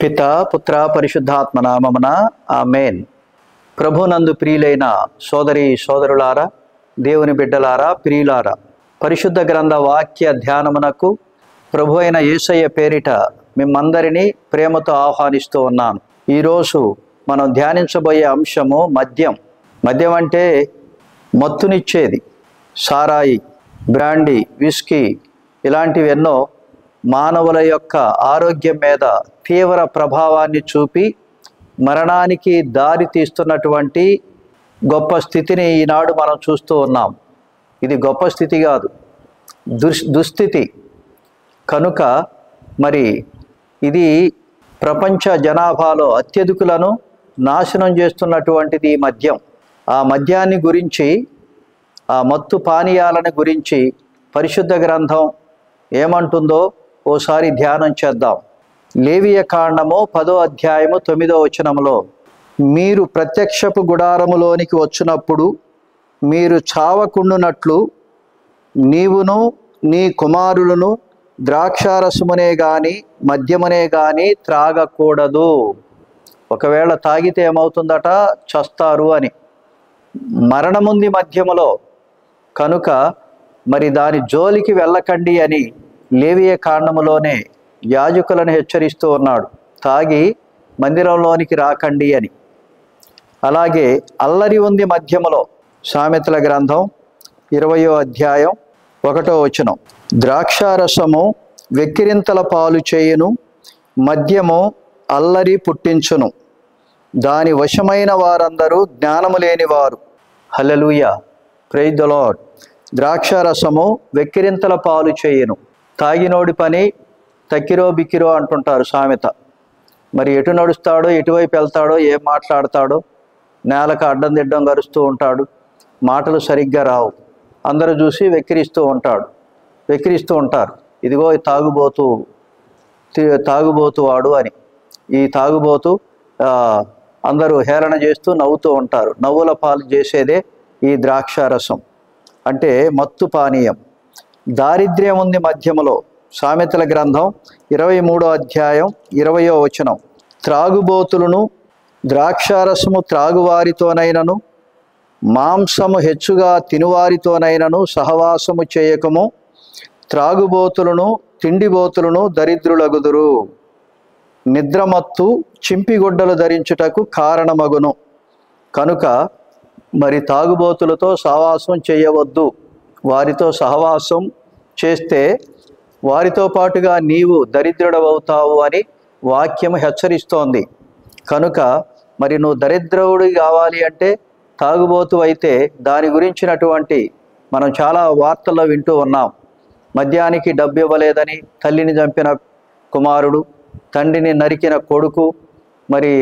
పితా పుత్ర పరిశుద్ధాత్మ నామమున ఆమేన్. ప్రభునందు ప్రియులైన సోదరి సోదరులారా, దేవుని బిడ్డలారా, ప్రియులారా, పరిశుద్ధ గ్రంథ వాక్య ధ్యానమునకు ప్రభు అయిన యేసయ్య పేరిట మిమ్మందరినీ ప్రేమతో ఆహ్వానిస్తూ ఉన్నాను. ఈరోజు మనం ధ్యానించబోయే అంశము మద్యం. మద్యం అంటే మత్తునిచ్చేది. సారాయి, బ్రాండీ, విస్కీ ఇలాంటివి ఎన్నో మానవుల యొక్క ఆరోగ్యం మీద తీవ్ర ప్రభావాన్ని చూపి మరణానికి దారి తీస్తున్నటువంటి గొప్ప స్థితిని ఈనాడు మనం చూస్తూ ఉన్నాం. ఇది గొప్ప స్థితి కాదు, దుస్థితి. కనుక మరి ఇది ప్రపంచ జనాభాలో అత్యధికులను నాశనం చేస్తున్నటువంటిది ఈ మద్యం. ఆ మద్యాన్ని గురించి, ఆ మత్తు పానీయాలను గురించి పరిశుద్ధ గ్రంథం ఏమంటుందో ఓసారి ధ్యానం చేద్దాం. లేవియ కాండము 10వ అధ్యాయము 9వ వచనములో, మీరు ప్రత్యక్షపు గుడారములోనికి వచ్చినప్పుడు మీరు చావకుండునట్లు నీవును నీ కుమారులను ద్రాక్షారసమునే గాని మద్యమునే గాని త్రాగకూడదు. ఒకవేళ తాగితే ఏమవుతుందట? చస్తారు అని. మరణముంది మద్యములో, కనుక మరి దాని జోలికి వెళ్ళకండి అని లేవియ కాండములోనే యాజకులను హెచ్చరిస్తూ ఉన్నాడు. తాగి మందిరంలోనికి రాకండి అని. అలాగే అల్లరి ఉంది మద్యములో, సామెతల గ్రంథం 20వ అధ్యాయం 1వ వచనం, ద్రాక్షారసము వెక్కిరింతల పాలు చేయును, మద్యము అల్లరి పుట్టించును, దాని వశమైన వారందరూ జ్ఞానము లేనివారు. హల్లెలూయా, ప్రైజ్ ద లార్డ్. ద్రాక్షారసము వెక్కిరింతల పాలు చేయును. తాగినోడి పని తక్కిరో బిక్కిరో అంటుంటారు సామెత. మరి ఎటు నడుస్తాడో, ఎటువైపు వెళ్తాడో, ఏం మాట్లాడతాడో, నేలకు అడ్డం దిడ్డం గరుస్తూ ఉంటాడు, మాటలు సరిగ్గా రావు. అందరూ చూసి వెక్కిరిస్తూ ఉంటారు. ఇదిగో తాగుబోతు వాడు అని. ఈ తాగుబోతు అందరూ హేళన చేస్తూ నవ్వుతూ ఉంటారు. నవ్వుల పాలు చేసేదే ఈ ద్రాక్షారసం, అంటే మత్తు పానీయం. దారిద్ర్యం ఉంది మద్యములో, సామెతల గ్రంథం 23వ అధ్యాయం 20వ వచనం, త్రాగుబోతులను ద్రాక్షారసము త్రాగువారితోనైనను మాంసము హెచ్చుగా తినువారితోనైనను సహవాసము చేయకము, త్రాగుబోతులను తిండిబోతులను దరిద్రులగుదురు. నిద్రమత్తు చింపిగొడ్డలు ధరించుటకు కారణమగును. కనుక మరి తాగుబోతులతో సహవాసం చేయవద్దు. వారితో సహవాసం చేస్తే వారితో పాటుగా నీవు దరిద్రుడవుతావు అని వాక్యం హెచ్చరిస్తోంది. కనుక మరి నువ్వు దరిద్రుడి కావాలి అంటే తాగుబోతు అయితే దాని గురించినటువంటి మనం చాలా వార్తల్లో వింటూ ఉన్నాం. మద్యానికి డబ్బు ఇవ్వలేదని తల్లిని చంపిన కుమారుడు, తండ్రిని నరికిన కొడుకు, మరి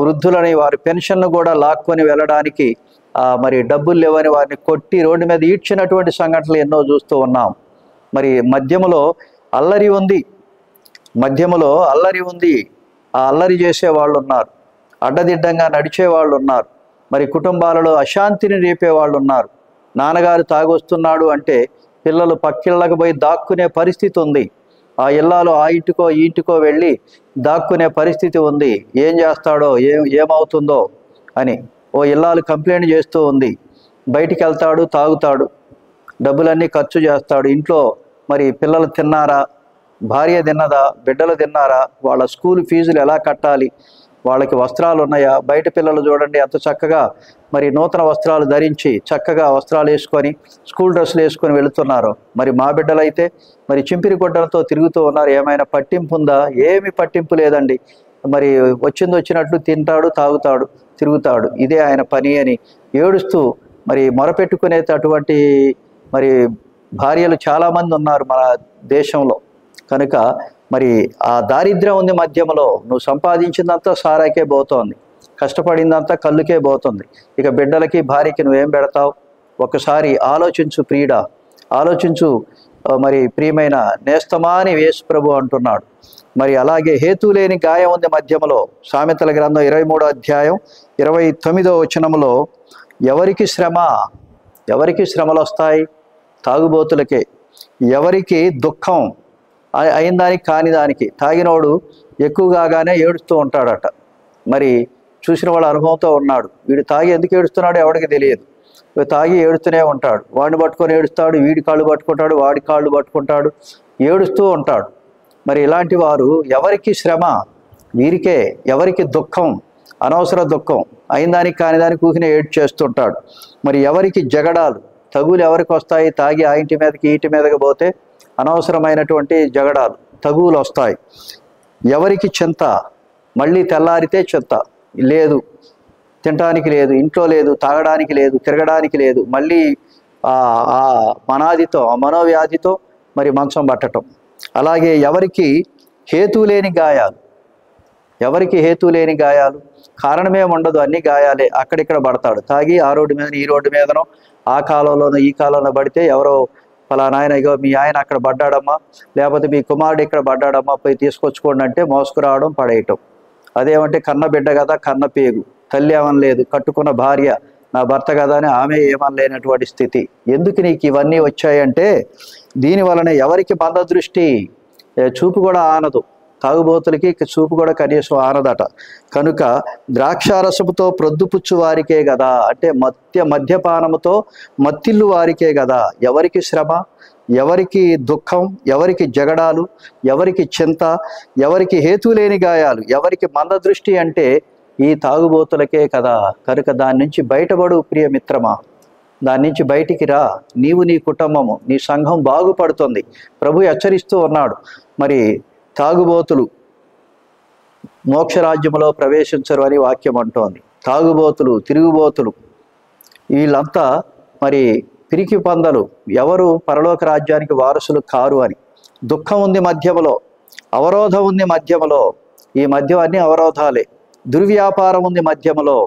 వృద్ధులని వారి పెన్షన్ను కూడా లాక్కొని వెళ్ళడానికి మరి డబ్బులు లేవని వారిని కొట్టి రోడ్డు మీద ఈడ్చినటువంటి సంఘటనలు ఎన్నో చూస్తూ ఉన్నాం. మరి మద్యములో అల్లరి ఉంది. ఆ అల్లరి చేసే వాళ్ళు ఉన్నారు, అడ్డదిడ్డంగా నడిచే వాళ్ళు ఉన్నారు, మరి కుటుంబాలలో అశాంతిని రేపే వాళ్ళు ఉన్నారు. నాన్నగారు తాగొస్తున్నాడు అంటే పిల్లలు పక్కిళ్ళకు పోయి దాక్కునే పరిస్థితి ఉంది. ఆ ఇల్లాలు ఆ ఇంటికో ఈ ఇంటికో వెళ్ళి దాక్కునే పరిస్థితి ఉంది. ఏం చేస్తాడో, ఏమవుతుందో అని ఓ ఇల్లాలు కంప్లైంట్ చేస్తూ ఉంది. బయటికి వెళ్తాడు, తాగుతాడు, డబ్బులన్నీ ఖర్చు చేస్తాడు. ఇంట్లో మరి పిల్లలు తిన్నారా, భార్య తిన్నదా, బిడ్డలు తిన్నారా, వాళ్ళ స్కూల్ ఫీజులు ఎలా కట్టాలి, వాళ్ళకి వస్త్రాలు ఉన్నాయా? బయట పిల్లలు చూడండి ఎంత చక్కగా మరి నూతన వస్త్రాలు ధరించి చక్కగా వస్త్రాలు వేసుకొని స్కూల్ డ్రెస్సులు వేసుకొని వెళుతున్నారు. మరి మా బిడ్డలైతే మరి చింపిరి గుడ్డలతో తిరుగుతూ ఉన్నారు. ఏమైనా పట్టింపు ఉందా? ఏమి పట్టింపు లేదండి. మరి వచ్చినట్లు తింటాడు, తాగుతాడు, తిరుగుతాడు, ఇదే ఆయన పని అని ఏడుస్తూ మరి మొరపెట్టుకునేటటువంటి మరి భార్యలు చాలామంది ఉన్నారు మన దేశంలో. కనుక మరి ఆ దారిద్ర్యం ఉంది మద్యములో. నువ్వు సంపాదించిందంతా సారాకే పోతోంది, కష్టపడిందంతా కళ్ళుకే పోతుంది. ఇక బిడ్డలకి భార్యకి నువ్వేం పెడతావు? ఒకసారి ఆలోచించు ప్రియుడా, ఆలోచించు. మరి ప్రియమైన నేస్తమా అని యేసు ప్రభు అంటున్నాడు. మరి అలాగే హేతు లేని గాయం ఉంది మద్యములో, సామెతల గ్రంథం 23వ అధ్యాయం 29వ వచనములో, ఎవరికి శ్రమలు వస్తాయి? తాగుబోతులకే. ఎవరికి దుఃఖం అయిన దానికి కాని దానికి. తాగినోడు ఎక్కువ కాగానే ఏడుస్తూ ఉంటాడట. మరి చూసిన వాళ్ళ అనుభవంతో ఉన్నాడు. వీడు తాగి ఎందుకు ఏడుస్తున్నాడో ఎవడికి తెలియదు. వీడు తాగి ఏడుస్తూనే ఉంటాడు. వాడిని పట్టుకొని ఏడుస్తాడు, వీడి కాళ్ళు పట్టుకుంటాడు, వాడి కాళ్ళు పట్టుకుంటాడు, ఏడుస్తూ ఉంటాడు. మరి ఇలాంటి వారు ఎవరికి శ్రమ వీరికే, ఎవరికి దుఃఖం, అనవసర దుఃఖం, అయిన దానికి కాని దానికి ఊహినే ఏడు చేస్తుంటాడు. మరి ఎవరికి జగడాలు, తగులు ఎవరికి వస్తాయి? తాగి ఆ ఇంటి మీదకి ఈటి మీదకి పోతే అనవసరమైనటువంటి జగడాలు, తగులు వస్తాయి. ఎవరికి చింత, మళ్ళీ తెల్లారితే చింత లేదు, తినడానికి లేదు, ఇంట్లో లేదు, తాగడానికి లేదు, తిరగడానికి లేదు, మళ్ళీ ఆ మనాదితో, ఆ మనోవ్యాధితో మరి మంచం పట్టడం. అలాగే ఎవరికి హేతు లేని గాయాలు, ఎవరికి హేతు లేని గాయాలు, కారణమే ఉండదు, అన్ని గాయాలే, అక్కడిక్కడ పడతాడు. తాగి ఆ రోడ్డు మీద ఈ రోడ్డు మీదనో, ఆ కాలంలోనో ఈ కాలంలో పడితే ఎవరో ఫలానా ఆయన, ఇగో మీ ఆయన అక్కడ పడ్డాడమ్మా, లేకపోతే మీ కుమారుడు ఇక్కడ పడ్డాడమ్మా, పోయి తీసుకొచ్చుకోండి అంటే మోసుకురావడం, పడేయటం. అదేమంటే కన్న బిడ్డ కదా, కన్న పేగు, తల్లి ఏమనలేదు, కట్టుకున్న భార్య నా భర్త కదా అని ఆమె ఏమనలేనటువంటి స్థితి. ఎందుకు నీకు ఇవన్నీ వచ్చాయంటే దీని వలన ఎవరికి మంద దృష్టి, చూపు కూడా ఆనదు. తాగుబోతులకి చూపు కూడా కనీసం ఆనదట. కనుక ద్రాక్షారసముతో ప్రొద్దుపుచ్చు వారికే కదా, అంటే మద్యపానముతో మత్తిల్లు వారికే కదా. ఎవరికి శ్రమ, ఎవరికి దుఃఖం, ఎవరికి జగడాలు, ఎవరికి చింత, ఎవరికి హేతు లేని గాయాలు, ఎవరికి మంద దృష్టి అంటే ఈ తాగుబోతులకే కదా. కనుక దాని నుంచి బయటపడు ప్రియమిత్రమా, దాని నుంచి బయటికి రా. నీవు, నీ కుటుంబము, నీ సంఘం బాగుపడుతుంది. ప్రభు హెచ్చరిస్తూ ఉన్నాడు. మరి తాగుబోతులు మోక్షరాజ్యములో ప్రవేశించరు అని వాక్యం అంటోంది. తాగుబోతులు, తిరుగుబోతులు, వీళ్ళంతా మరి పిరికి పందలు, ఎవరు పరలోక రాజ్యానికి వారసులు కారు అని. దుఃఖం ఉంది మధ్యములో, అవరోధం ఉంది మధ్యములో, ఈ మధ్యం అన్ని అవరోధాలే. దుర్వ్యాపారం ఉంది మధ్యములో.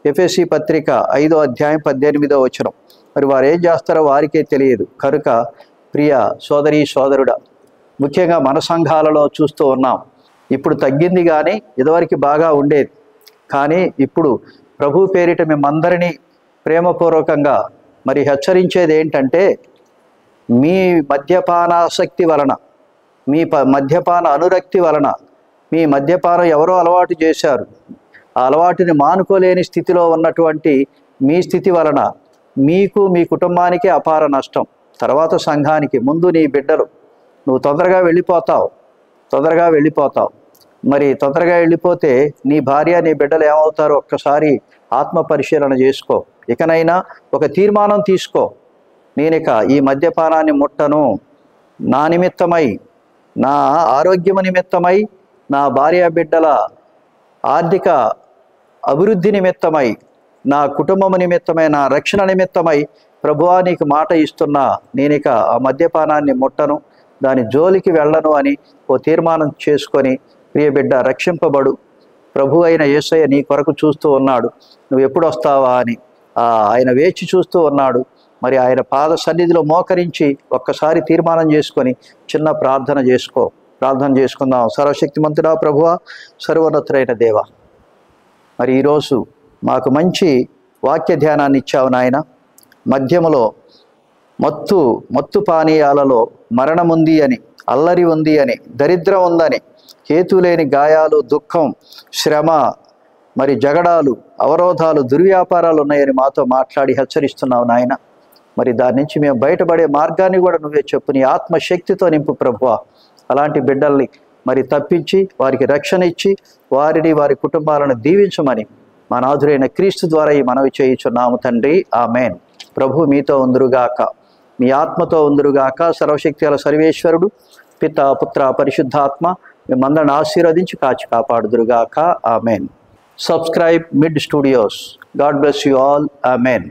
ఎఫెసీ పత్రిక 5వ అధ్యాయం 18వ వచనం. మరి వారు ఏం చేస్తారో వారికే తెలియదు. కనుక ప్రియ సోదరీ సోదరుడా, ముఖ్యంగా మన సంఘాలలో చూస్తూ ఉన్నాం. ఇప్పుడు తగ్గింది, కానీ ఇదివరకు బాగా ఉండేది. కానీ ఇప్పుడు ప్రభు పేరిట మేమందరినీ ప్రేమపూర్వకంగా మరి హెచ్చరించేది ఏంటంటే, మీ మద్యపానాసక్తి వలన, మీ మద్యపాన అనురక్తి వలన, మీ మద్యపానం ఎవరో అలవాటు చేశారు, ఆ అలవాటుని మానుకోలేని స్థితిలో ఉన్నటువంటి మీ స్థితి వలన మీకు, మీ కుటుంబానికి అపార నష్టం. తర్వాత సంఘానికి, ముందు నీ బిడ్డలు. నువ్వు తొందరగా వెళ్ళిపోతావు. మరి తొందరగా వెళ్ళిపోతే నీ భార్య, నీ బిడ్డలు ఏమవుతారో ఒక్కసారి ఆత్మ పరిశీలన చేసుకో. ఇకనైనా ఒక తీర్మానం తీసుకో. నేనిక ఈ మద్యపానాన్ని ముట్టను. నా నిమిత్తమై, నా ఆరోగ్యము నిమిత్తమై, నా భార్య బిడ్డల ఆర్థిక అభివృద్ధి నిమిత్తమై, నా కుటుంబము నిమిత్తమై, నా రక్షణ నిమిత్తమై ప్రభువా నీకు మాట ఇస్తున్నా, నేనిక ఆ మద్యపానాన్ని ముట్టను, దాని జోలికి వెళ్ళను అని ఓ తీర్మానం చేసుకొని, ప్రియ బిడ్డ రక్షింపబడు. ప్రభు అయిన యేసయ్య నీ కొరకు చూస్తూ ఉన్నాడు. నువ్వు ఎప్పుడు వస్తావా అని ఆయన వేచి చూస్తూ ఉన్నాడు. మరి ఆయన పాద సన్నిధిలో మోకరించి ఒక్కసారి తీర్మానం చేసుకొని చిన్న ప్రార్థన చేసుకుందాం. సర్వశక్తిమంతుడా ప్రభువా, సర్వోన్నతుడైన దేవా, మరి ఈరోజు మాకు మంచి వాక్య ధ్యానాన్ని ఇచ్చావు నాయన. మధ్యములో మత్తు పానీయాలలో మరణం ఉంది అని, అల్లరి ఉంది అని, దరిద్రం ఉందని, హేతులేని గాయాలు, దుఃఖం, శ్రమ, మరి జగడాలు, అవరోధాలు, దుర్వ్యాపారాలు ఉన్నాయని మాతో మాట్లాడి హెచ్చరిస్తున్నావు నాయన. మరి దాని నుంచి మేము బయటపడే మార్గాన్ని కూడా నువ్వే చెప్పు. నీ ఆత్మశక్తితో నింపు ప్రభువా. అలాంటి బిడ్డల్ని మరి తప్పించి వారికి రక్షణ ఇచ్చి వారిని, వారి కుటుంబాలను దీవించమని మా నాథుడైన క్రీస్తు ద్వారా ఈ మనవి చేయుచున్నాము తండ్రి. ఆమేన్. ప్రభు మీతో ఉందురుగాక, మీ ఆత్మతో ఉందురుగాక. సర్వశక్తి గల సర్వేశ్వరుడు పిత, పుత్ర, పరిశుద్ధాత్మ మిమ్మందరిని ఆశీర్వదించి కాచి కాపాడుదురుగాక. ఆమేన్. Subscribe Mid studios. God bless you all. Amen.